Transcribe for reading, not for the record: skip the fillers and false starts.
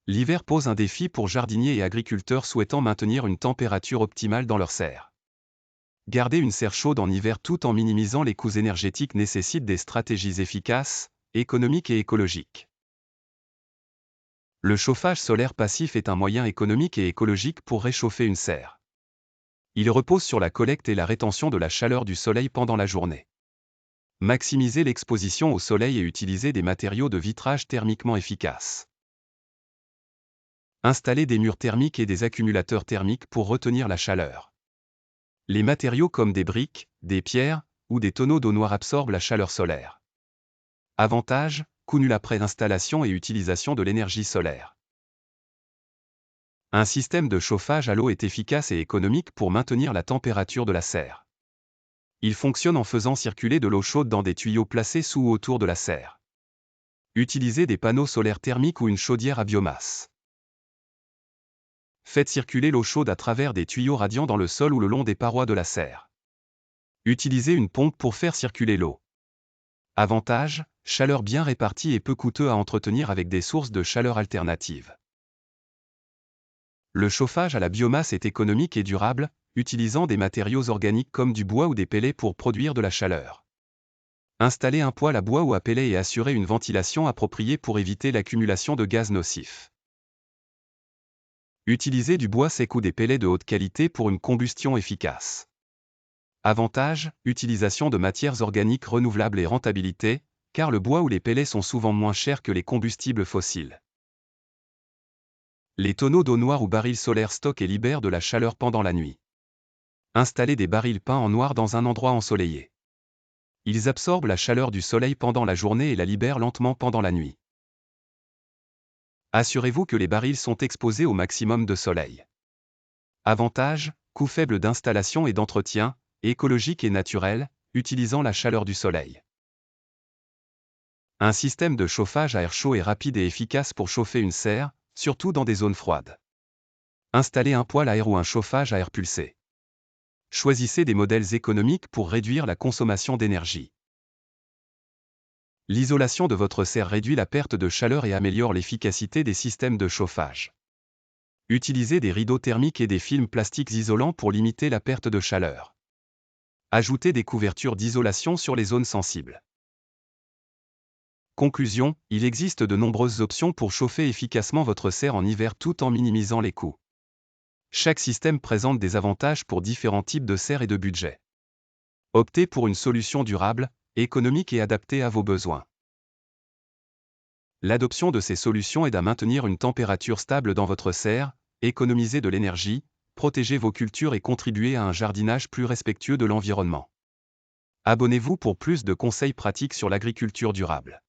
L'hiver pose un défi pour jardiniers et agriculteurs souhaitant maintenir une température optimale dans leurs serres. Garder une serre chaude en hiver tout en minimisant les coûts énergétiques nécessite des stratégies efficaces, économiques et écologiques. Le chauffage solaire passif est un moyen économique et écologique pour réchauffer une serre. Il repose sur la collecte et la rétention de la chaleur du soleil pendant la journée. Maximiser l'exposition au soleil et utiliser des matériaux de vitrage thermiquement efficaces. Installer des murs thermiques et des accumulateurs thermiques pour retenir la chaleur. Les matériaux comme des briques, des pierres ou des tonneaux d'eau noire absorbent la chaleur solaire. Avantage, coût nul après installation et utilisation de l'énergie solaire. Un système de chauffage à l'eau est efficace et économique pour maintenir la température de la serre. Il fonctionne en faisant circuler de l'eau chaude dans des tuyaux placés sous ou autour de la serre. Utilisez des panneaux solaires thermiques ou une chaudière à biomasse. Faites circuler l'eau chaude à travers des tuyaux radiants dans le sol ou le long des parois de la serre. Utilisez une pompe pour faire circuler l'eau. Avantage, chaleur bien répartie et peu coûteux à entretenir avec des sources de chaleur alternatives. Le chauffage à la biomasse est économique et durable, utilisant des matériaux organiques comme du bois ou des pellets pour produire de la chaleur. Installez un poêle à bois ou à pellets et assurez une ventilation appropriée pour éviter l'accumulation de gaz nocifs. Utilisez du bois sec ou des pellets de haute qualité pour une combustion efficace. Avantage, utilisation de matières organiques renouvelables et rentabilité, car le bois ou les pellets sont souvent moins chers que les combustibles fossiles. Les tonneaux d'eau noire ou barils solaires stockent et libèrent de la chaleur pendant la nuit. Installez des barils peints en noir dans un endroit ensoleillé. Ils absorbent la chaleur du soleil pendant la journée et la libèrent lentement pendant la nuit. Assurez-vous que les barils sont exposés au maximum de soleil. Avantage, coût faible d'installation et d'entretien, écologique et naturel, utilisant la chaleur du soleil. Un système de chauffage à air chaud est rapide et efficace pour chauffer une serre, surtout dans des zones froides. Installez un poêle à air ou un chauffage à air pulsé. Choisissez des modèles économiques pour réduire la consommation d'énergie. L'isolation de votre serre réduit la perte de chaleur et améliore l'efficacité des systèmes de chauffage. Utilisez des rideaux thermiques et des films plastiques isolants pour limiter la perte de chaleur. Ajoutez des couvertures d'isolation sur les zones sensibles. Conclusion, il existe de nombreuses options pour chauffer efficacement votre serre en hiver tout en minimisant les coûts. Chaque système présente des avantages pour différents types de serres et de budget. Optez pour une solution durable, économique et adaptée à vos besoins. L'adoption de ces solutions aide à maintenir une température stable dans votre serre, économiser de l'énergie, protéger vos cultures et contribuer à un jardinage plus respectueux de l'environnement. Abonnez-vous pour plus de conseils pratiques sur l'agriculture durable.